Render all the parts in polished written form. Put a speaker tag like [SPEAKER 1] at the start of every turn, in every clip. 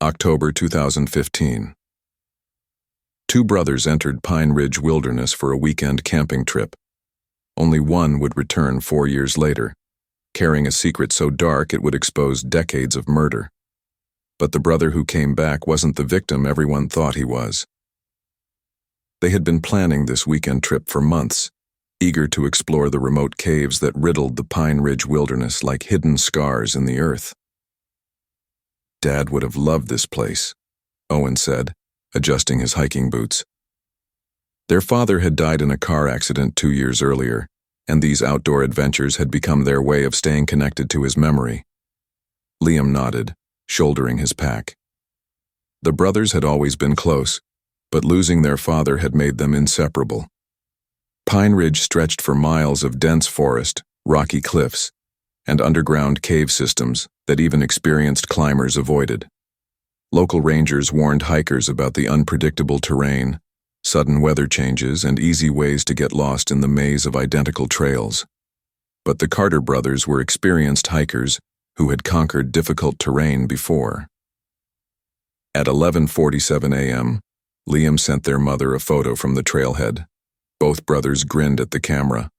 [SPEAKER 1] October 2015. Two brothers entered Pine Ridge Wilderness for a weekend camping trip. Only one would return 4 years later, carrying a secret so dark it would expose decades of murder. But the brother who came back wasn't the victim everyone thought he was. They had been planning this weekend trip for months, eager to explore the remote caves that riddled the Pine Ridge Wilderness like hidden scars in the earth. "Dad would have loved this place," Owen said, adjusting his hiking boots. Their father had died in a car accident 2 years earlier, and these outdoor adventures had become their way of staying connected to his memory. Liam nodded, shouldering his pack. The brothers had always been close, but losing their father had made them inseparable. Pine Ridge stretched for miles of dense forest, rocky cliffs, and underground cave systems that even experienced climbers avoided. Local rangers warned hikers about the unpredictable terrain, sudden weather changes, and easy ways to get lost in the maze of identical trails. But the Carter brothers were experienced hikers who had conquered difficult terrain before. At 11:47 a.m., Liam sent their mother a photo from the trailhead. Both brothers grinned at the camera,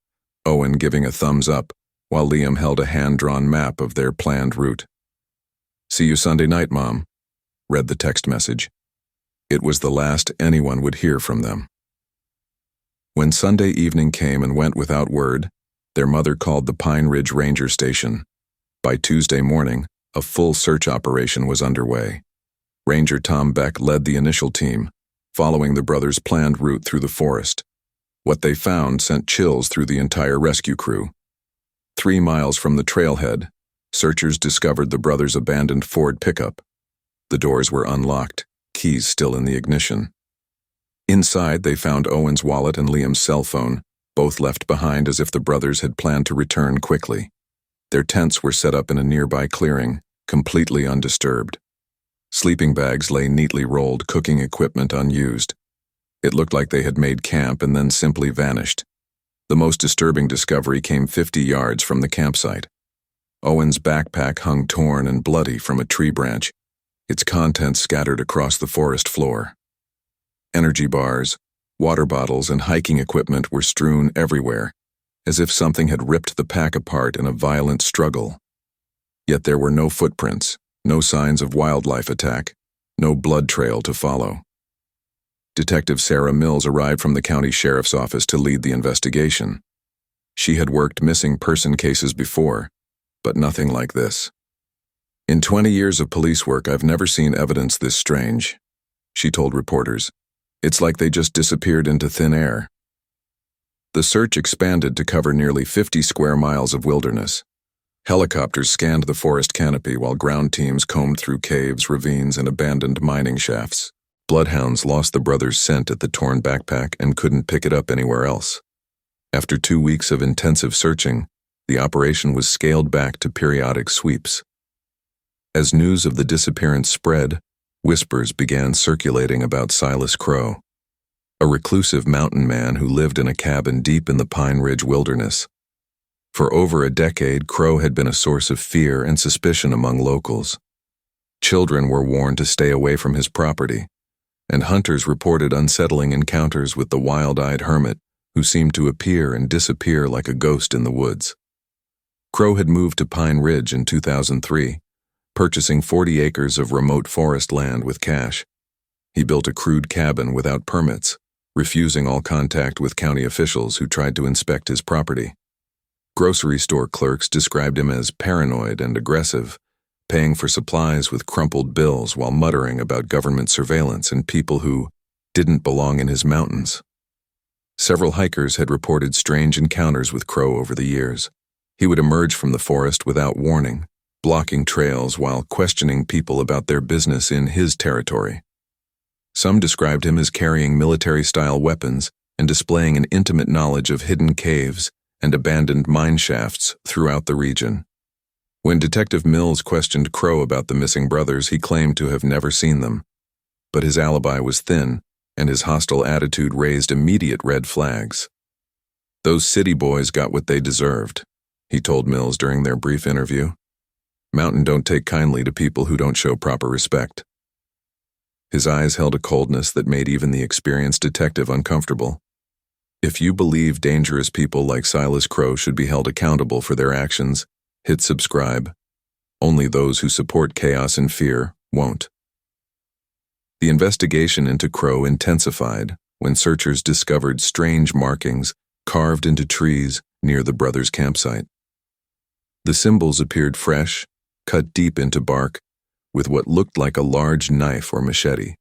[SPEAKER 1] Owen giving a thumbs up, while Liam held a hand-drawn map of their planned route. "See you Sunday night, Mom," read the text message. It was the last anyone would hear from them. When Sunday evening came and went without word, their mother called the Pine Ridge Ranger Station. By Tuesday morning, a full search operation was underway. Ranger Tom Beck led the initial team, following the brothers' planned route through the forest. What they found sent chills through the entire rescue crew. 3 miles from the trailhead, searchers discovered the brothers' abandoned Ford pickup. The doors were unlocked, keys still in the ignition. Inside, they found Owen's wallet and Liam's cell phone, both left behind as if the brothers had planned to return quickly. Their tents were set up in a nearby clearing, completely undisturbed. Sleeping bags lay neatly rolled, cooking equipment unused. It looked like they had made camp and then simply vanished. The most disturbing discovery came 50 yards from the campsite. Owen's backpack hung torn and bloody from a tree branch, its contents scattered across the forest floor. Energy bars, water bottles, and hiking equipment were strewn everywhere, as if something had ripped the pack apart in a violent struggle. Yet there were no footprints, no signs of wildlife attack, no blood trail to follow. Detective Sarah Mills arrived from the county sheriff's office to lead the investigation. She had worked missing person cases before, but nothing like this. "In 20 years of police work, I've never seen evidence this strange," she told reporters. "It's like they just disappeared into thin air." The search expanded to cover nearly 50 square miles of wilderness. Helicopters scanned the forest canopy while ground teams combed through caves, ravines, and abandoned mining shafts. Bloodhounds lost the brothers' scent at the torn backpack and couldn't pick it up anywhere else. After 2 weeks of intensive searching, the operation was scaled back to periodic sweeps. As news of the disappearance spread, whispers began circulating about Silus Crowe, a reclusive mountain man who lived in a cabin deep in the Pine Ridge Wilderness. For over a decade, Crowe had been a source of fear and suspicion among locals. Children were warned to stay away from his property, and hunters reported unsettling encounters with the wild-eyed hermit who seemed to appear and disappear like a ghost in the woods. Crowe had moved to Pine Ridge in 2003, purchasing 40 acres of remote forest land with cash. He built a crude cabin without permits, refusing all contact with county officials who tried to inspect his property. Grocery store clerks described him as paranoid and aggressive, paying for supplies with crumpled bills while muttering about government surveillance and people who didn't belong in his mountains. Several hikers had reported strange encounters with Crowe over the years. He would emerge from the forest without warning, blocking trails while questioning people about their business in his territory. Some described him as carrying military-style weapons and displaying an intimate knowledge of hidden caves and abandoned mine shafts throughout the region. When Detective Mills questioned Crowe about the missing brothers, he claimed to have never seen them. But his alibi was thin, and his hostile attitude raised immediate red flags. "Those city boys got what they deserved," he told Mills during their brief interview. "Mountain don't take kindly to people who don't show proper respect." His eyes held a coldness that made even the experienced detective uncomfortable. If you believe dangerous people like Silus Crowe should be held accountable for their actions, hit subscribe. Only those who support chaos and fear won't. The investigation into Crowe intensified when searchers discovered strange markings carved into trees near the brothers' campsite. The symbols appeared fresh, cut deep into bark, with what looked like a large knife or machete.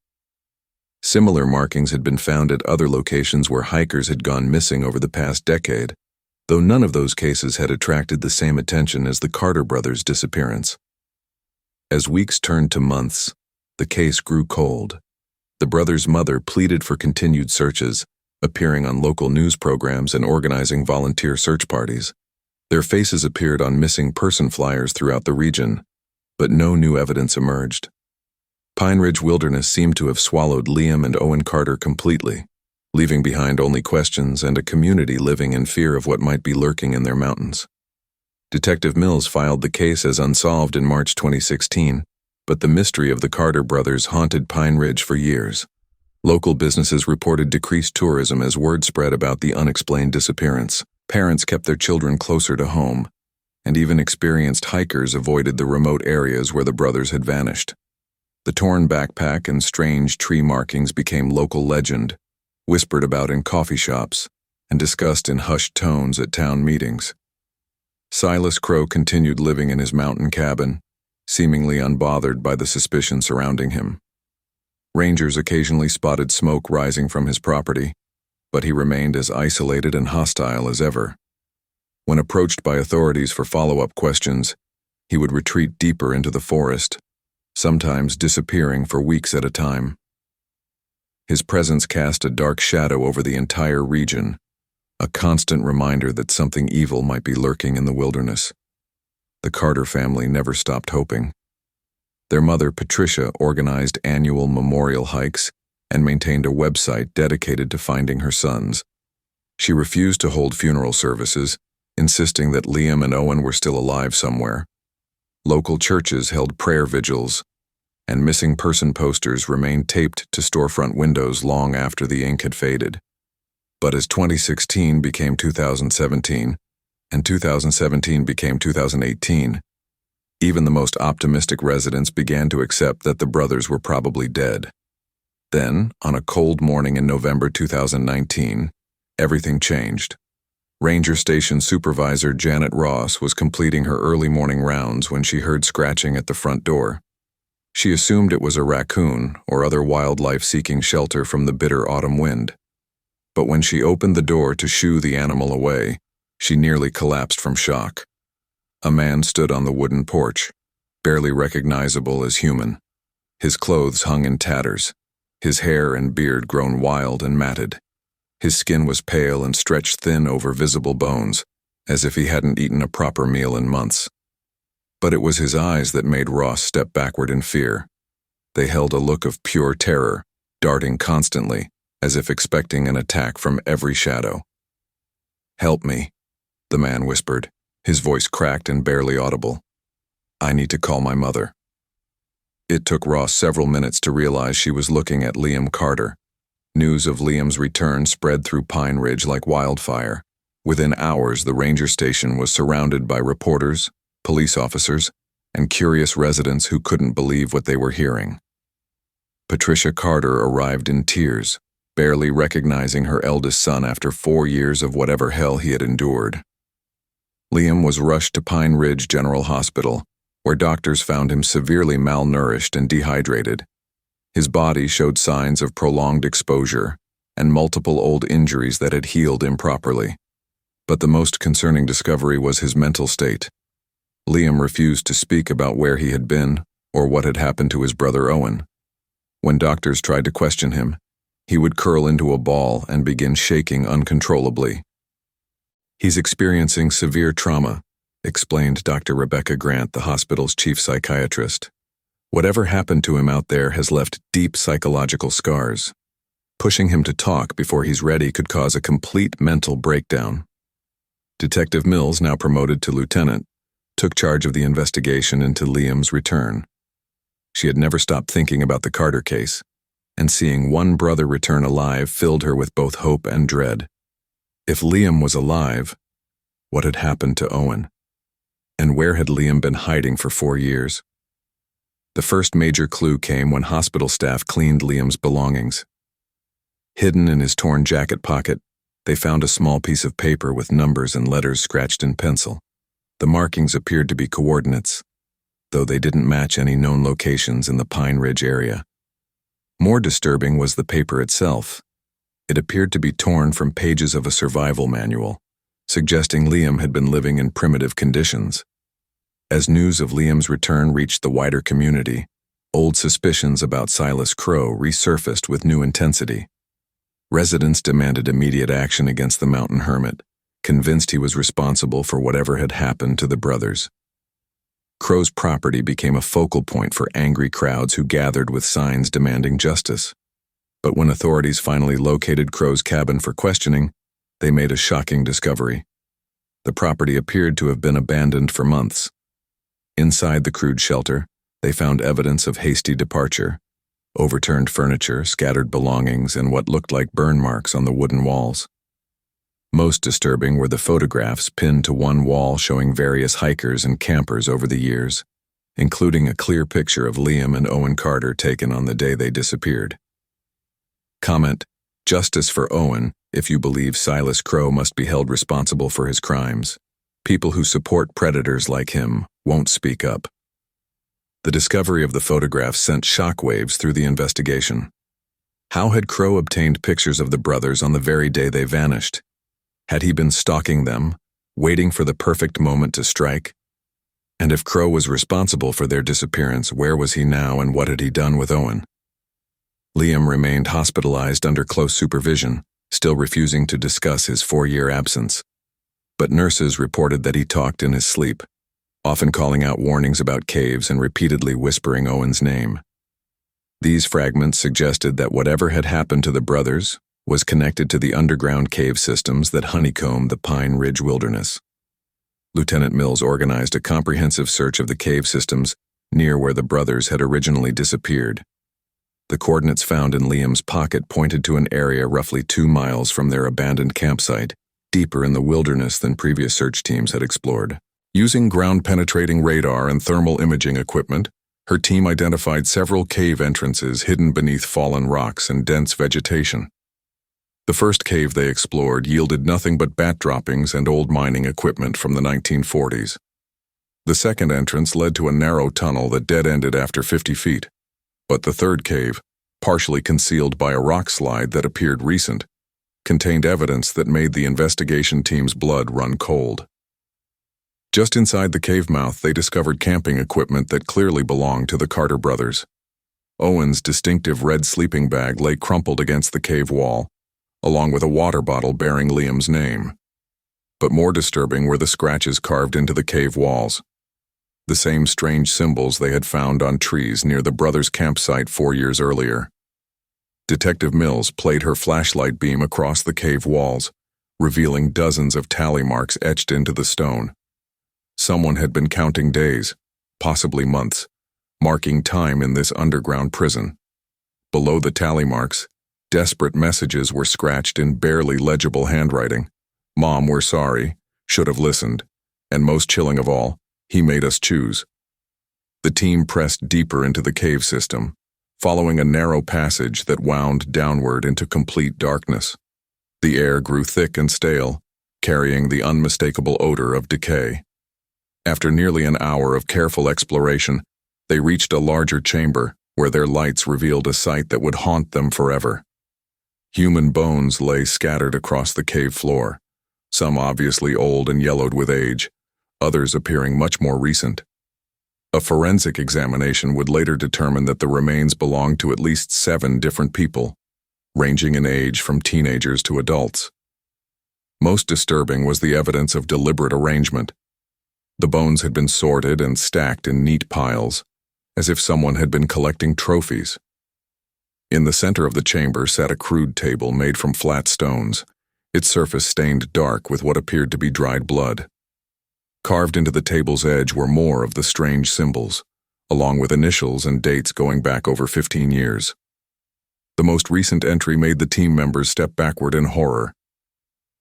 [SPEAKER 1] Similar markings had been found at other locations where hikers had gone missing over the past decade, though none of those cases had attracted the same attention as the Carter brothers' disappearance. As weeks turned to months, the case grew cold. The brothers' mother pleaded for continued searches, appearing on local news programs and organizing volunteer search parties. Their faces appeared on missing person flyers throughout the region, but no new evidence emerged. Pine Ridge Wilderness seemed to have swallowed Liam and Owen Carter completely, leaving behind only questions and a community living in fear of what might be lurking in their mountains. Detective Mills filed the case as unsolved in March 2016, but the mystery of the Carter brothers haunted Pine Ridge for years. Local businesses reported decreased tourism as word spread about the unexplained disappearance. Parents kept their children closer to home, and even experienced hikers avoided the remote areas where the brothers had vanished. The torn backpack and strange tree markings became local legend, whispered about in coffee shops, and discussed in hushed tones at town meetings. Silus Crowe continued living in his mountain cabin, seemingly unbothered by the suspicion surrounding him. Rangers occasionally spotted smoke rising from his property, but he remained as isolated and hostile as ever. When approached by authorities for follow-up questions, he would retreat deeper into the forest, sometimes disappearing for weeks at a time. His presence cast a dark shadow over the entire region, a constant reminder that something evil might be lurking in the wilderness. The Carter family never stopped hoping. Their mother, Patricia, organized annual memorial hikes and maintained a website dedicated to finding her sons. She refused to hold funeral services, insisting that Liam and Owen were still alive somewhere. Local churches held prayer vigils, and missing person posters remained taped to storefront windows long after the ink had faded. But as 2016 became 2017, and 2017 became 2018, even the most optimistic residents began to accept that the brothers were probably dead. Then, on a cold morning in November 2019, everything changed. Ranger Station Supervisor Janet Ross was completing her early morning rounds when she heard scratching at the front door. She assumed it was a raccoon or other wildlife seeking shelter from the bitter autumn wind. But when she opened the door to shoo the animal away, she nearly collapsed from shock. A man stood on the wooden porch, barely recognizable as human. His clothes hung in tatters, his hair and beard grown wild and matted. His skin was pale and stretched thin over visible bones, as if he hadn't eaten a proper meal in months. But it was his eyes that made Ross step backward in fear. They held a look of pure terror, darting constantly, as if expecting an attack from every shadow. "Help me," the man whispered, his voice cracked and barely audible. "I need to call my mother." It took Ross several minutes to realize she was looking at Liam Carter. News of Liam's return spread through Pine Ridge like wildfire. Within hours, the ranger station was surrounded by reporters, police officers, and curious residents who couldn't believe what they were hearing. Patricia Carter arrived in tears, barely recognizing her eldest son after 4 years of whatever hell he had endured. Liam was rushed to Pine Ridge General Hospital, where doctors found him severely malnourished and dehydrated. His body showed signs of prolonged exposure and multiple old injuries that had healed improperly. But the most concerning discovery was his mental state. Liam refused to speak about where he had been or what had happened to his brother Owen. When doctors tried to question him, he would curl into a ball and begin shaking uncontrollably. "He's experiencing severe trauma," explained Dr. Rebecca Grant, the hospital's chief psychiatrist. "Whatever happened to him out there has left deep psychological scars. Pushing him to talk before he's ready could cause a complete mental breakdown." Detective Mills, now promoted to lieutenant, took charge of the investigation into Liam's return. She had never stopped thinking about the Carter case, and seeing one brother return alive filled her with both hope and dread. If Liam was alive, what had happened to Owen? And where had Liam been hiding for 4 years? The first major clue came when hospital staff cleaned Liam's belongings. Hidden in his torn jacket pocket, they found a small piece of paper with numbers and letters scratched in pencil. The markings appeared to be coordinates, though they didn't match any known locations in the Pine Ridge area. More disturbing was the paper itself. It appeared to be torn from pages of a survival manual, suggesting Liam had been living in primitive conditions. As news of Liam's return reached the wider community, old suspicions about Silus Crowe resurfaced with new intensity. Residents demanded immediate action against the mountain hermit, convinced he was responsible for whatever had happened to the brothers. Crowe's property became a focal point for angry crowds who gathered with signs demanding justice. But when authorities finally located Crowe's cabin for questioning, they made a shocking discovery. The property appeared to have been abandoned for months. Inside the crude shelter, they found evidence of hasty departure: overturned furniture, scattered belongings, and what looked like burn marks on the wooden walls. Most disturbing were the photographs pinned to one wall showing various hikers and campers over the years, including a clear picture of Liam and Owen Carter taken on the day they disappeared. Comment: Justice for Owen if you believe Silus Crowe must be held responsible for his crimes. People who support predators like him won't speak up. The discovery of the photographs sent shockwaves through the investigation. How had Crowe obtained pictures of the brothers on the very day they vanished? Had he been stalking them, waiting for the perfect moment to strike? And if Crowe was responsible for their disappearance, where was he now and what had he done with Owen? Liam remained hospitalized under close supervision, still refusing to discuss his 4-year absence. But nurses reported that he talked in his sleep, often calling out warnings about caves and repeatedly whispering Owen's name. These fragments suggested that whatever had happened to the brothers was connected to the underground cave systems that honeycombed the Pine Ridge wilderness. Lieutenant Mills organized a comprehensive search of the cave systems near where the brothers had originally disappeared. The coordinates found in Liam's pocket pointed to an area roughly 2 miles from their abandoned campsite, deeper in the wilderness than previous search teams had explored. Using ground-penetrating radar and thermal imaging equipment, her team identified several cave entrances hidden beneath fallen rocks and dense vegetation. The first cave they explored yielded nothing but bat droppings and old mining equipment from the 1940s. The second entrance led to a narrow tunnel that dead-ended after 50 feet. But the third cave, partially concealed by a rock slide that appeared recent, contained evidence that made the investigation team's blood run cold. Just inside the cave mouth, they discovered camping equipment that clearly belonged to the Carter brothers. Owen's distinctive red sleeping bag lay crumpled against the cave wall, along with a water bottle bearing Liam's name. But more disturbing were the scratches carved into the cave walls, the same strange symbols they had found on trees near the brothers' campsite 4 years earlier. Detective Mills played her flashlight beam across the cave walls, revealing dozens of tally marks etched into the stone. Someone had been counting days, possibly months, marking time in this underground prison. Below the tally marks, desperate messages were scratched in barely legible handwriting. "Mom, we're sorry, should have listened," and most chilling of all, "He made us choose." The team pressed deeper into the cave system, following a narrow passage that wound downward into complete darkness. The air grew thick and stale, carrying the unmistakable odor of decay. After nearly an hour of careful exploration, they reached a larger chamber where their lights revealed a sight that would haunt them forever. Human bones lay scattered across the cave floor, some obviously old and yellowed with age, others appearing much more recent. A forensic examination would later determine that the remains belonged to at least 7 different people, ranging in age from teenagers to adults. Most disturbing was the evidence of deliberate arrangement. The bones had been sorted and stacked in neat piles, as if someone had been collecting trophies. In the center of the chamber sat a crude table made from flat stones, its surface stained dark with what appeared to be dried blood. Carved into the table's edge were more of the strange symbols, along with initials and dates going back over 15 years. The most recent entry made the team members step backward in horror.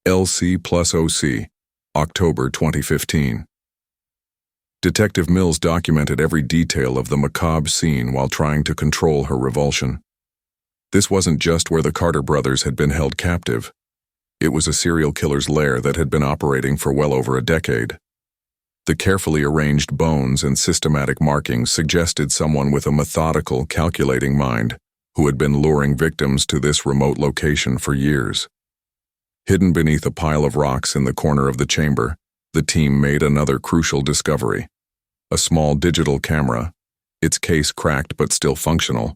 [SPEAKER 1] LC plus OC, October 2015. Detective Mills documented every detail of the macabre scene while trying to control her revulsion. This wasn't just where the Carter brothers had been held captive. It was a serial killer's lair that had been operating for well over a decade. The carefully arranged bones and systematic markings suggested someone with a methodical, calculating mind who had been luring victims to this remote location for years. Hidden beneath a pile of rocks in the corner of the chamber, the team made another crucial discovery. A small digital camera, its case cracked but still functional,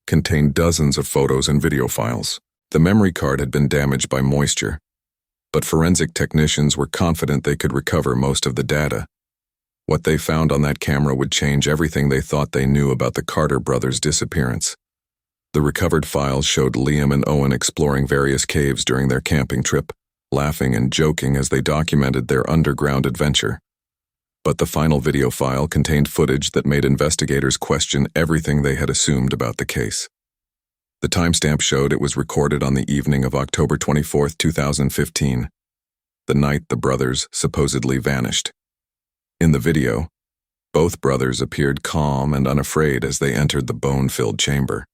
[SPEAKER 1] contained dozens of photos and video files. The memory card had been damaged by moisture, but forensic technicians were confident they could recover most of the data. What they found on that camera would change everything they thought they knew about the Carter brothers' disappearance. The recovered files showed Liam and Owen exploring various caves during their camping trip, laughing and joking as they documented their underground adventure. But the final video file contained footage that made investigators question everything they had assumed about the case. The timestamp showed it was recorded on the evening of October 24, 2015, the night the brothers supposedly vanished. In the video, both brothers appeared calm and unafraid as they entered the bone-filled chamber.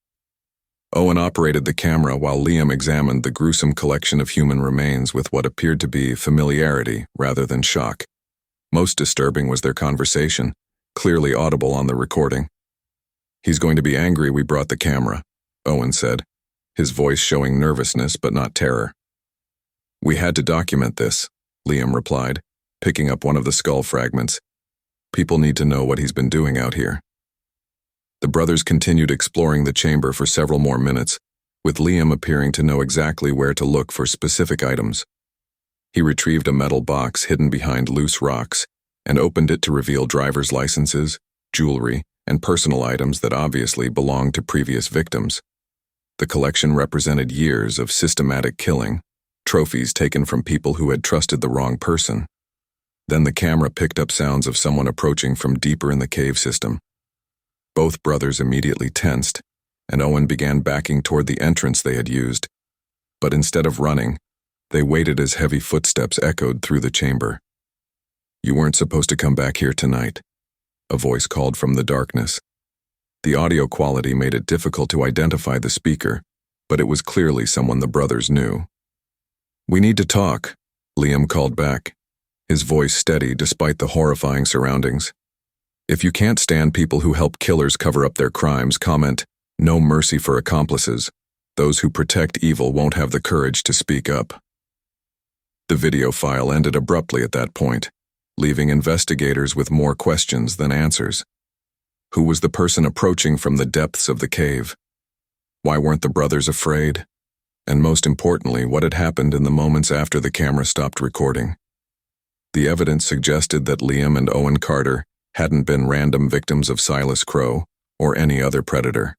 [SPEAKER 1] Owen operated the camera while Liam examined the gruesome collection of human remains with what appeared to be familiarity rather than shock. Most disturbing was their conversation, clearly audible on the recording. "He's going to be angry we brought the camera," Owen said, his voice showing nervousness but not terror. "We had to document this," Liam replied, picking up one of the skull fragments. "People need to know what he's been doing out here." The brothers continued exploring the chamber for several more minutes, with Liam appearing to know exactly where to look for specific items. He retrieved a metal box hidden behind loose rocks and opened it to reveal driver's licenses, jewelry, and personal items that obviously belonged to previous victims. The collection represented years of systematic killing, trophies taken from people who had trusted the wrong person. Then the camera picked up sounds of someone approaching from deeper in the cave system. Both brothers immediately tensed, and Owen began backing toward the entrance they had used. But instead of running, they waited as heavy footsteps echoed through the chamber. "You weren't supposed to come back here tonight," a voice called from the darkness. The audio quality made it difficult to identify the speaker, but it was clearly someone the brothers knew. "We need to talk," Liam called back, his voice steady despite the horrifying surroundings. "If you can't stand people who help killers cover up their crimes, comment, 'No mercy for accomplices.' Those who protect evil won't have the courage to speak up." The video file ended abruptly at that point, leaving investigators with more questions than answers. Who was the person approaching from the depths of the cave? Why weren't the brothers afraid? And most importantly, what had happened in the moments after the camera stopped recording? The evidence suggested that Liam and Owen Carter hadn't been random victims of Silus Crowe or any other predator.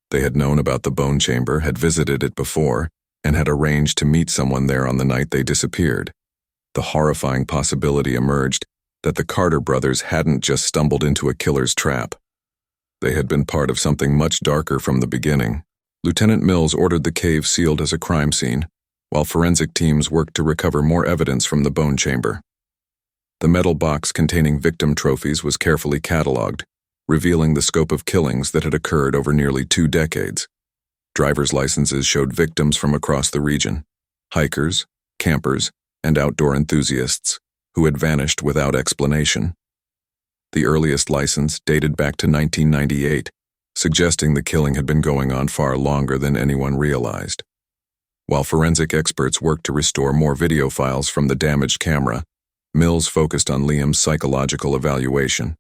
[SPEAKER 1] They had known about the bone chamber, had visited it before, and had arranged to meet someone there on the night they disappeared. The horrifying possibility emerged that the Carter brothers hadn't just stumbled into a killer's trap. They had been part of something much darker from the beginning. Lieutenant Mills ordered the cave sealed as a crime scene, while forensic teams worked to recover more evidence from the bone chamber. The metal box containing victim trophies was carefully catalogued, revealing the scope of killings that had occurred over nearly 2 decades. Driver's licenses showed victims from across the region, hikers, campers, and outdoor enthusiasts, who had vanished without explanation. The earliest license dated back to 1998, suggesting the killing had been going on far longer than anyone realized. While forensic experts worked to restore more video files from the damaged camera, Mills focused on Liam's psychological evaluation.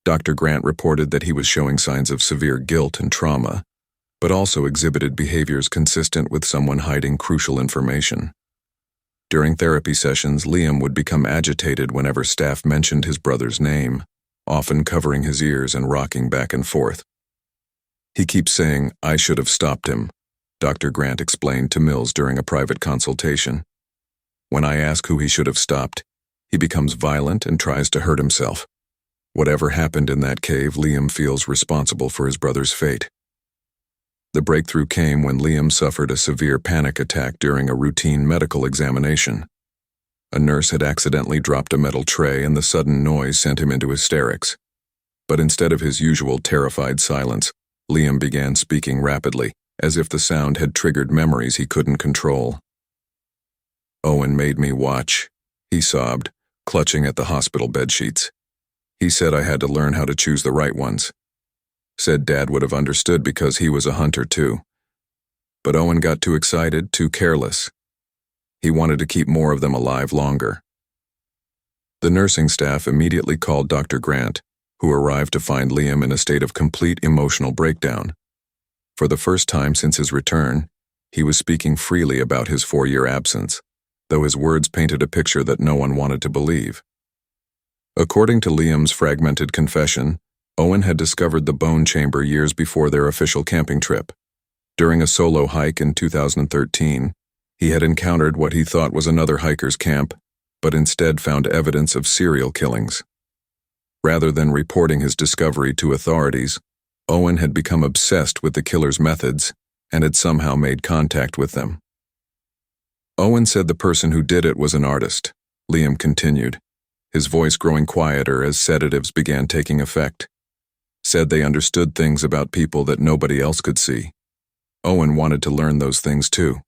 [SPEAKER 1] Dr. Grant reported that he was showing signs of severe guilt and trauma, but also exhibited behaviors consistent with someone hiding crucial information. During therapy sessions, Liam would become agitated whenever staff mentioned his brother's name, often covering his ears and rocking back and forth. "He keeps saying, 'I should have stopped him,'" Dr. Grant explained to Mills during a private consultation. "When I ask who he should have stopped, he becomes violent and tries to hurt himself. Whatever happened in that cave, Liam feels responsible for his brother's fate." The breakthrough came when Liam suffered a severe panic attack during a routine medical examination. A nurse had accidentally dropped a metal tray and the sudden noise sent him into hysterics. But instead of his usual terrified silence, Liam began speaking rapidly, as if the sound had triggered memories he couldn't control. "Owen made me watch," he sobbed, clutching at the hospital bedsheets. "He said I had to learn how to choose the right ones. Said Dad would have understood because he was a hunter too. But Owen got too excited, too careless. He wanted to keep more of them alive longer." The nursing staff immediately called Dr. Grant, who arrived to find Liam in a state of complete emotional breakdown. For the first time since his return, he was speaking freely about his 4-year absence, though his words painted a picture that no one wanted to believe. According to Liam's fragmented confession, Owen had discovered the bone chamber years before their official camping trip. During a solo hike in 2013, he had encountered what he thought was another hiker's camp, but instead found evidence of serial killings. Rather than reporting his discovery to authorities, Owen had become obsessed with the killer's methods and had somehow made contact with them. Owen said the person who did it was an artist, Liam continued, his voice growing quieter as sedatives began taking effect. Said they understood things about people that nobody else could see. Owen wanted to learn those things too.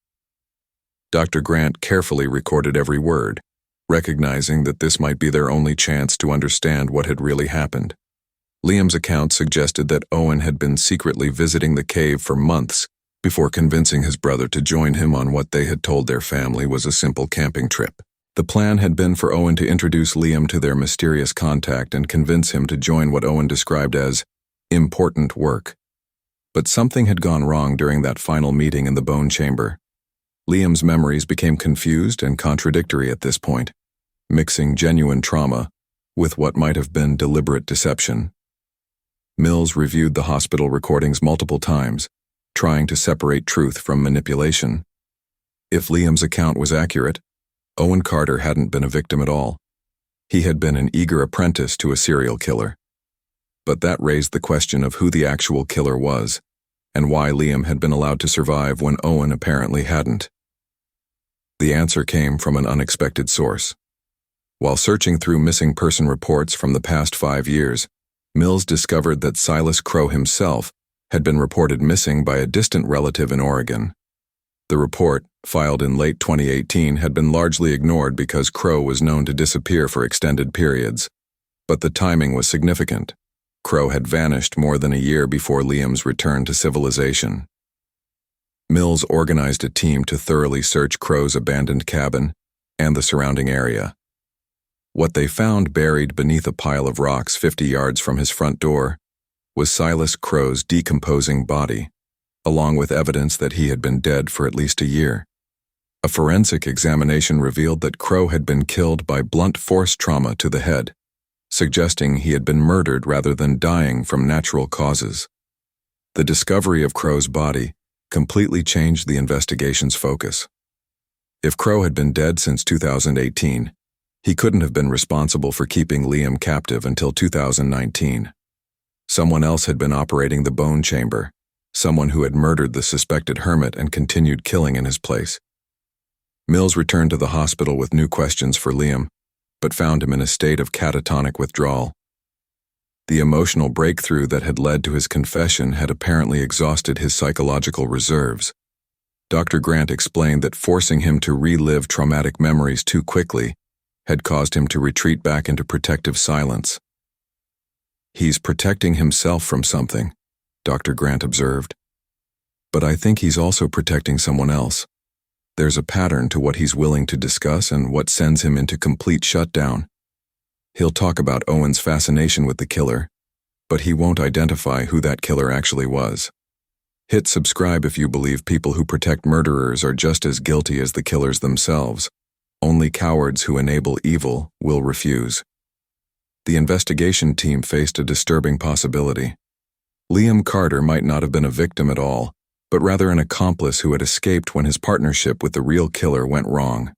[SPEAKER 1] Dr. Grant carefully recorded every word, recognizing that this might be their only chance to understand what had really happened. Liam's account suggested that Owen had been secretly visiting the cave for months before convincing his brother to join him on what they had told their family was a simple camping trip. The plan had been for Owen to introduce Liam to their mysterious contact and convince him to join what Owen described as important work. But something had gone wrong during that final meeting in the bone chamber. Liam's memories became confused and contradictory at this point, mixing genuine trauma with what might have been deliberate deception. Mills reviewed the hospital recordings multiple times, trying to separate truth from manipulation. If Liam's account was accurate, Owen Carter hadn't been a victim at all. He had been an eager apprentice to a serial killer. But that raised the question of who the actual killer was, and why Liam had been allowed to survive when Owen apparently hadn't. The answer came from an unexpected source. While searching through missing person reports from the past 5 years, Mills discovered that Silus Crowe himself had been reported missing by a distant relative in Oregon. The report, filed in late 2018, had been largely ignored because Crowe was known to disappear for extended periods. But the timing was significant. Crowe had vanished more than a year before Liam's return to civilization. Mills organized a team to thoroughly search Crowe's abandoned cabin and the surrounding area. What they found buried beneath a pile of rocks 50 yards from his front door was Silus Crowe's decomposing body, along with evidence that he had been dead for at least a year. A forensic examination revealed that Crowe had been killed by blunt force trauma to the head, suggesting he had been murdered rather than dying from natural causes. The discovery of Crowe's body completely changed the investigation's focus. If Crowe had been dead since 2018, he couldn't have been responsible for keeping Liam captive until 2019. Someone else had been operating the bone chamber, someone who had murdered the suspected hermit and continued killing in his place. Mills returned to the hospital with new questions for Liam, but found him in a state of catatonic withdrawal. The emotional breakthrough that had led to his confession had apparently exhausted his psychological reserves. Dr. Grant explained that forcing him to relive traumatic memories too quickly had caused him to retreat back into protective silence. "He's protecting himself from something," Dr. Grant observed. "But I think he's also protecting someone else. There's a pattern to what he's willing to discuss and what sends him into complete shutdown. He'll talk about Owen's fascination with the killer, but he won't identify who that killer actually was." Hit subscribe if you believe people who protect murderers are just as guilty as the killers themselves. Only cowards who enable evil will refuse. The investigation team faced a disturbing possibility. Liam Carter might not have been a victim at all, but rather an accomplice who had escaped when his partnership with the real killer went wrong.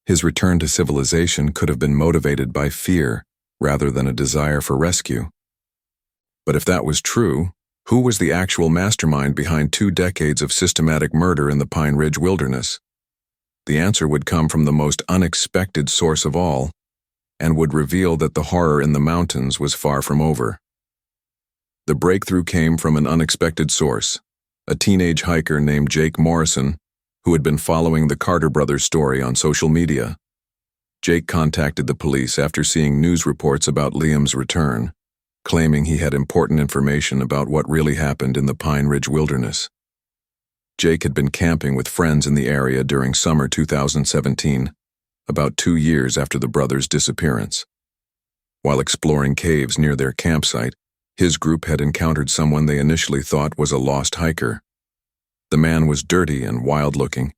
[SPEAKER 1] His return to civilization could have been motivated by fear rather than a desire for rescue. But if that was true, Who was the actual mastermind behind 2 decades of systematic murder in the Pine Ridge Wilderness? The answer would come from the most unexpected source of all, and would reveal that the horror in the mountains was far from over. The breakthrough came from an unexpected source, a teenage hiker named Jake Morrison, who had been following the Carter brothers' story on social media. Jake contacted the police after seeing news reports about Liam's return, claiming he had important information about what really happened in the Pine Ridge Wilderness. Jake had been camping with friends in the area during summer 2017, about 2 years after the brothers' disappearance. While exploring caves near their campsite, his group had encountered someone they initially thought was a lost hiker. The man was dirty and wild-looking,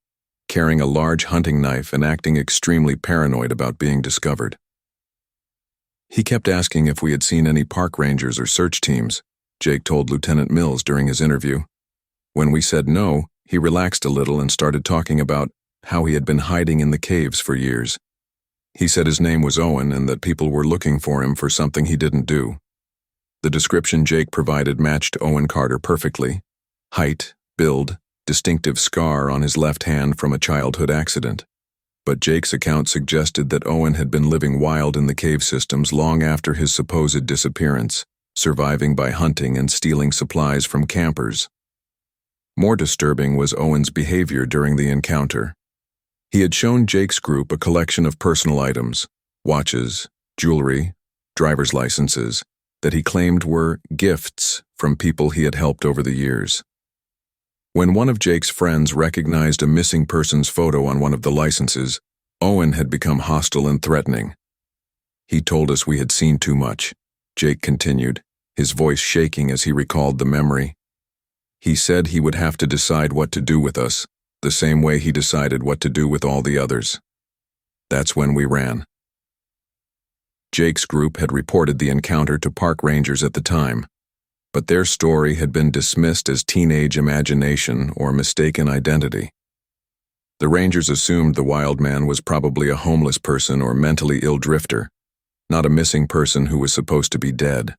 [SPEAKER 1] carrying a large hunting knife and acting extremely paranoid about being discovered. He kept asking if we had seen any park rangers or search teams, Jake told Lieutenant Mills during his interview. When we said no, he relaxed a little and started talking about how he had been hiding in the caves for years. He said his name was Owen and that people were looking for him for something he didn't do. The description Jake provided matched Owen Carter perfectly. Height, build, distinctive scar on his left hand from a childhood accident. But Jake's account suggested that Owen had been living wild in the cave systems long after his supposed disappearance, surviving by hunting and stealing supplies from campers. More disturbing was Owen's behavior during the encounter. He had shown Jake's group a collection of personal items, watches, jewelry, driver's licenses, that he claimed were gifts from people he had helped over the years. When one of Jake's friends recognized a missing person's photo on one of the licenses, Owen had become hostile and threatening. He told us we had seen too much, Jake continued, his voice shaking as he recalled the memory. He said he would have to decide what to do with us, the same way he decided what to do with all the others. That's when we ran. Jake's group had reported the encounter to park rangers at the time, but their story had been dismissed as teenage imagination or mistaken identity. The rangers assumed the wild man was probably a homeless person or mentally ill drifter, not a missing person who was supposed to be dead.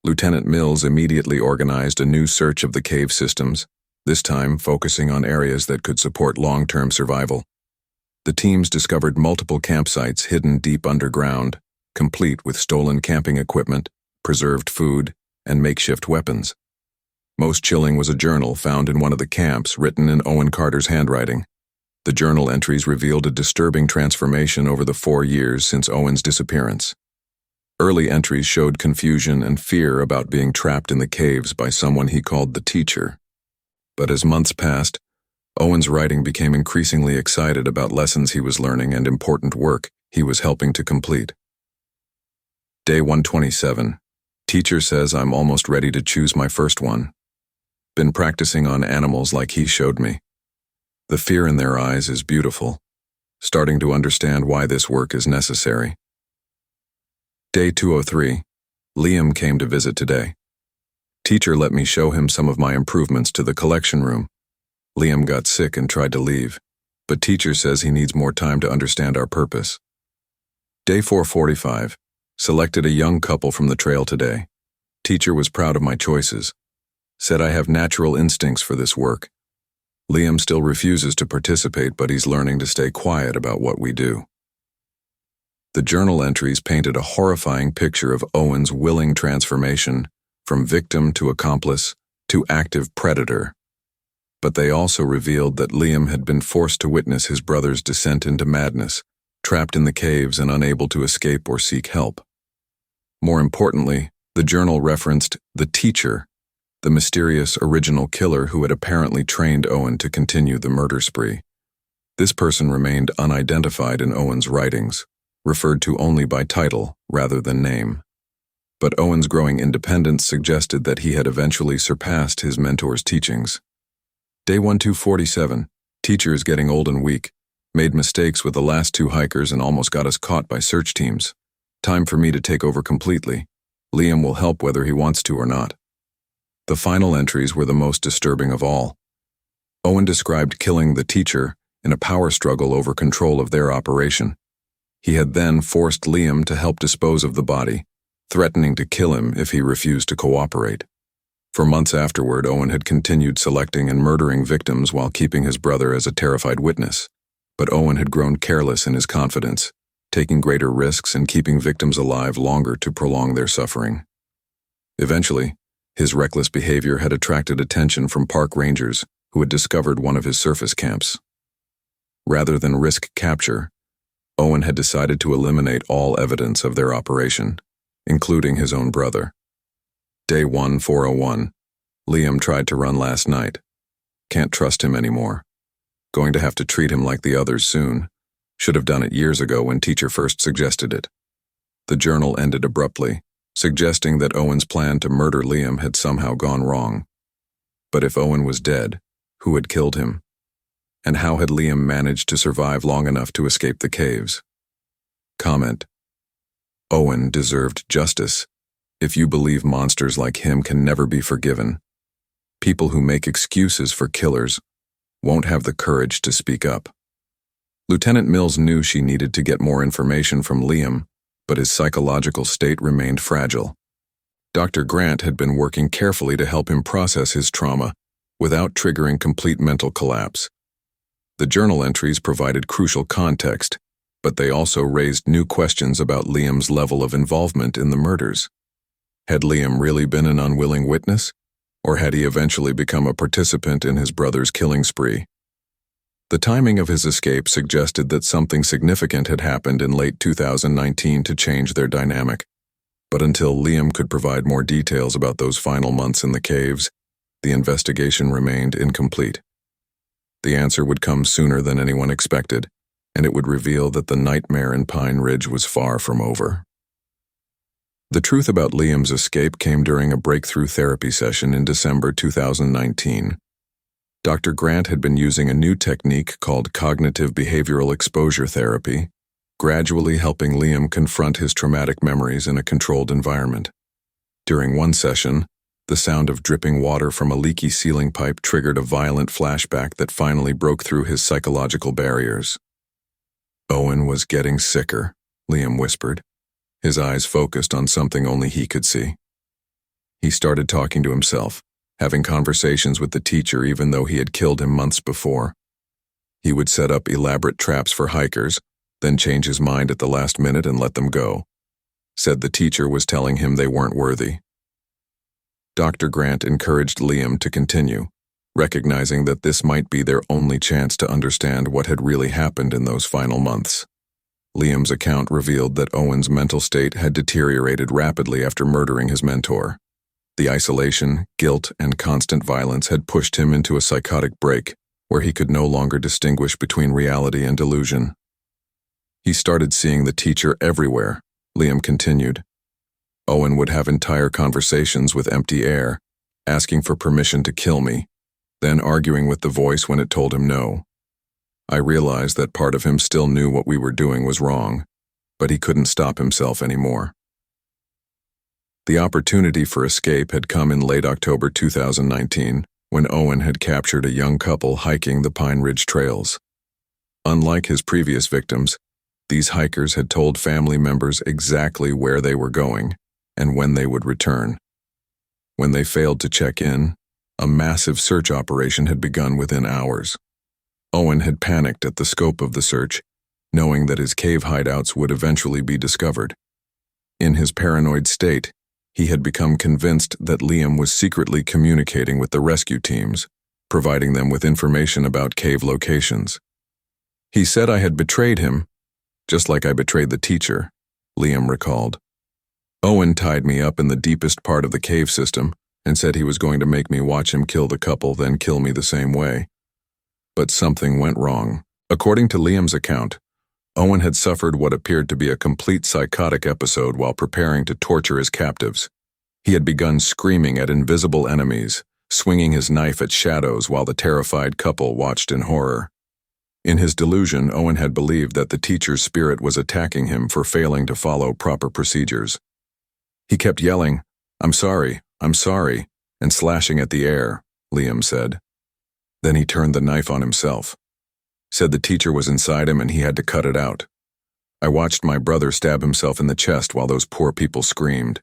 [SPEAKER 1] Lieutenant Mills immediately organized a new search of the cave systems, this time focusing on areas that could support long-term survival. The teams discovered multiple campsites hidden deep underground, complete with stolen camping equipment, preserved food, and makeshift weapons. Most chilling was a journal found in one of the camps written in Owen Carter's handwriting. The journal entries revealed a disturbing transformation over the 4 years since Owen's disappearance. Early entries showed confusion and fear about being trapped in the caves by someone he called the teacher. But as months passed, Owen's writing became increasingly excited about lessons he was learning and important work he was helping to complete. Day 127. Teacher says I'm almost ready to choose my first one. Been practicing on animals like he showed me. The fear in their eyes is beautiful. Starting to understand why this work is necessary. Day 203. Liam came to visit today. Teacher let me show him some of my improvements to the collection room. Liam got sick and tried to leave, but teacher says he needs more time to understand our purpose. Day 445. Selected a young couple from the trail today. Teacher was proud of my choices. Said I have natural instincts for this work. Liam still refuses to participate, but he's learning to stay quiet about what we do. The journal entries painted a horrifying picture of Owen's willing transformation from victim to accomplice to active predator. But they also revealed that Liam had been forced to witness his brother's descent into madness, trapped in the caves and unable to escape or seek help. More importantly, the journal referenced the teacher, the mysterious original killer who had apparently trained Owen to continue the murder spree. This person remained unidentified in Owen's writings, referred to only by title rather than name. But Owen's growing independence suggested that he had eventually surpassed his mentor's teachings. Day 1247. Teacher is getting old and weak. Made mistakes with the last 2 hikers and almost got us caught by search teams. Time for me to take over completely. Liam will help whether he wants to or not. The final entries were the most disturbing of all. Owen described killing the teacher in a power struggle over control of their operation. He had then forced Liam to help dispose of the body, threatening to kill him if he refused to cooperate. For months afterward, Owen had continued selecting and murdering victims while keeping his brother as a terrified witness. But Owen had grown careless in his confidence, taking greater risks and keeping victims alive longer to prolong their suffering. Eventually, his reckless behavior had attracted attention from park rangers who had discovered one of his surface camps. Rather than risk capture, Owen had decided to eliminate all evidence of their operation, including his own brother. Day 1401. Liam tried to run last night. Can't trust him anymore. Going to have to treat him like the others soon. Should have done it years ago when teacher first suggested it. The journal ended abruptly, suggesting that Owen's plan to murder Liam had somehow gone wrong. But if Owen was dead, who had killed him? And how had Liam managed to survive long enough to escape the caves? Comment: Owen deserved justice. If you believe monsters like him can never be forgiven, people who make excuses for killers won't have the courage to speak up. Lieutenant Mills knew she needed to get more information from Liam, but his psychological state remained fragile. Dr. Grant had been working carefully to help him process his trauma without triggering complete mental collapse. The journal entries provided crucial context, but they also raised new questions about Liam's level of involvement in the murders. Had Liam really been an unwilling witness, or had he eventually become a participant in his brother's killing spree? The timing of his escape suggested that something significant had happened in late 2019 to change their dynamic. But until Liam could provide more details about those final months in the caves, the investigation remained incomplete. The answer would come sooner than anyone expected, and it would reveal that the nightmare in Pine Ridge was far from over. The truth about Liam's escape came during a breakthrough therapy session in December 2019. Dr. Grant had been using a new technique called cognitive behavioral exposure therapy, gradually helping Liam confront his traumatic memories in a controlled environment. During one session, the sound of dripping water from a leaky ceiling pipe triggered a violent flashback that finally broke through his psychological barriers. Owen was getting sicker, Liam whispered, his eyes focused on something only he could see. He started talking to himself, having conversations with the teacher even though he had killed him months before. He would set up elaborate traps for hikers, then change his mind at the last minute and let them go. Said the teacher was telling him they weren't worthy. Dr. Grant encouraged Liam to continue, recognizing that this might be their only chance to understand what had really happened in those final months. Liam's account revealed that Owen's mental state had deteriorated rapidly after murdering his mentor. The isolation, guilt, and constant violence had pushed him into a psychotic break where he could no longer distinguish between reality and delusion. He started seeing the teacher everywhere, Liam continued. Owen would have entire conversations with empty air, asking for permission to kill me, then arguing with the voice when it told him no. I realized that part of him still knew what we were doing was wrong, but he couldn't stop himself anymore. The opportunity for escape had come in late October 2019, when Owen had captured a young couple hiking the Pine Ridge trails. Unlike his previous victims, these hikers had told family members exactly where they were going and when they would return. When they failed to check in, a massive search operation had begun within hours. Owen had panicked at the scope of the search, knowing that his cave hideouts would eventually be discovered. In his paranoid state, he had become convinced that Liam was secretly communicating with the rescue teams, providing them with information about cave locations. He said I had betrayed him, just like I betrayed the teacher, Liam recalled. Owen tied me up in the deepest part of the cave system and said he was going to make me watch him kill the couple, then kill me the same way. But something went wrong. According to Liam's account, Owen had suffered what appeared to be a complete psychotic episode while preparing to torture his captives. He had begun screaming at invisible enemies, swinging his knife at shadows while the terrified couple watched in horror. In his delusion, Owen had believed that the teacher's spirit was attacking him for failing to follow proper procedures. He kept yelling, I'm sorry," and slashing at the air, Liam said. Then he turned the knife on himself. Said the teacher was inside him and he had to cut it out. I watched my brother stab himself in the chest while those poor people screamed.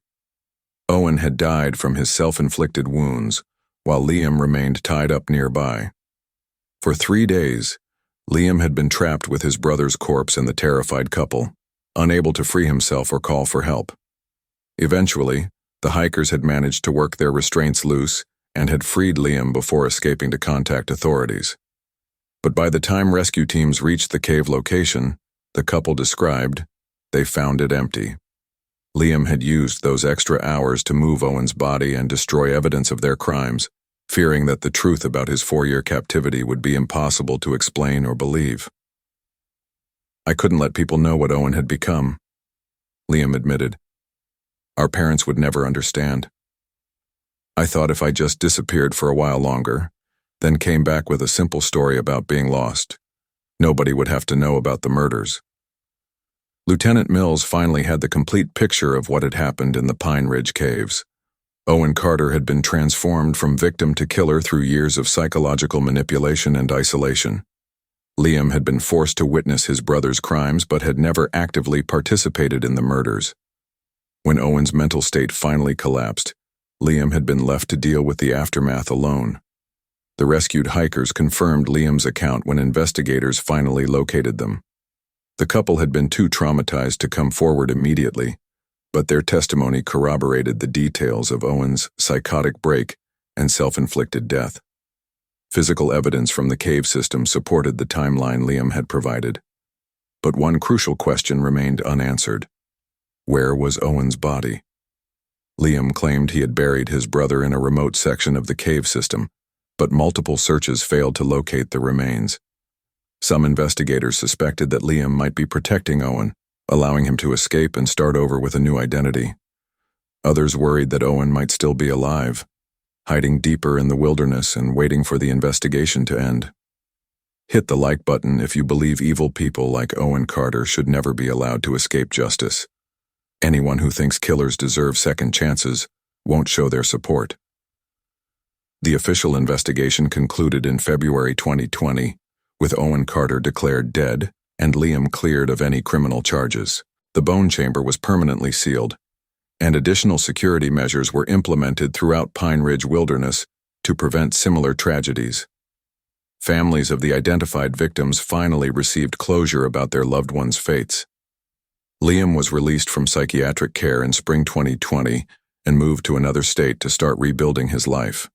[SPEAKER 1] Owen had died from his self-inflicted wounds, while Liam remained tied up nearby. For 3 days, Liam had been trapped with his brother's corpse and the terrified couple, unable to free himself or call for help. Eventually, the hikers had managed to work their restraints loose and had freed Liam before escaping to contact authorities. But by the time rescue teams reached the cave location, the couple described, they found it empty. Liam had used those extra hours to move Owen's body and destroy evidence of their crimes, fearing that the truth about his 4-year captivity would be impossible to explain or believe. I couldn't let people know what Owen had become, Liam admitted. Our parents would never understand. I thought if I just disappeared for a while longer, then came back with a simple story about being lost, nobody would have to know about the murders. Lieutenant Mills finally had the complete picture of what had happened in the Pine Ridge Caves. Owen Carter had been transformed from victim to killer through years of psychological manipulation and isolation. Liam had been forced to witness his brother's crimes but had never actively participated in the murders. When Owen's mental state finally collapsed, Liam had been left to deal with the aftermath alone. The rescued hikers confirmed Liam's account when investigators finally located them. The couple had been too traumatized to come forward immediately, but their testimony corroborated the details of Owen's psychotic break and self-inflicted death. Physical evidence from the cave system supported the timeline Liam had provided. But one crucial question remained unanswered. Where was Owen's body? Liam claimed he had buried his brother in a remote section of the cave system, but multiple searches failed to locate the remains. Some investigators suspected that Liam might be protecting Owen, allowing him to escape and start over with a new identity. Others worried that Owen might still be alive, hiding deeper in the wilderness and waiting for the investigation to end. Hit the like button if you believe evil people like Owen Carter should never be allowed to escape justice. Anyone who thinks killers deserve second chances won't show their support. The official investigation concluded in February 2020, with Owen Carter declared dead and Liam cleared of any criminal charges. The bone chamber was permanently sealed, and additional security measures were implemented throughout Pine Ridge Wilderness to prevent similar tragedies. Families of the identified victims finally received closure about their loved ones' fates. Liam was released from psychiatric care in spring 2020 and moved to another state to start rebuilding his life.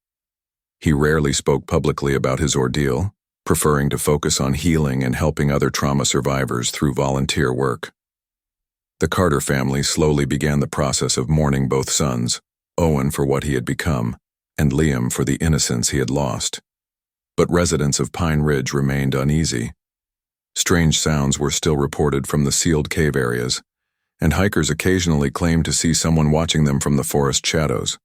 [SPEAKER 1] He rarely spoke publicly about his ordeal, preferring to focus on healing and helping other trauma survivors through volunteer work. The Carter family slowly began the process of mourning both sons, Owen for what he had become, and Liam for the innocence he had lost. But residents of Pine Ridge remained uneasy. Strange sounds were still reported from the sealed cave areas, and hikers occasionally claimed to see someone watching them from the forest shadows.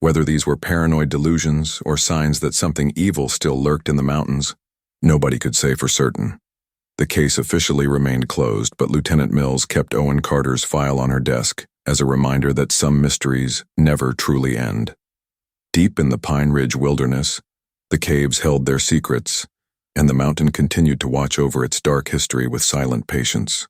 [SPEAKER 1] Whether these were paranoid delusions or signs that something evil still lurked in the mountains, nobody could say for certain. The case officially remained closed, but Lieutenant Mills kept Owen Carter's file on her desk as a reminder that some mysteries never truly end. Deep in the Pine Ridge Wilderness, the caves held their secrets, and the mountain continued to watch over its dark history with silent patience.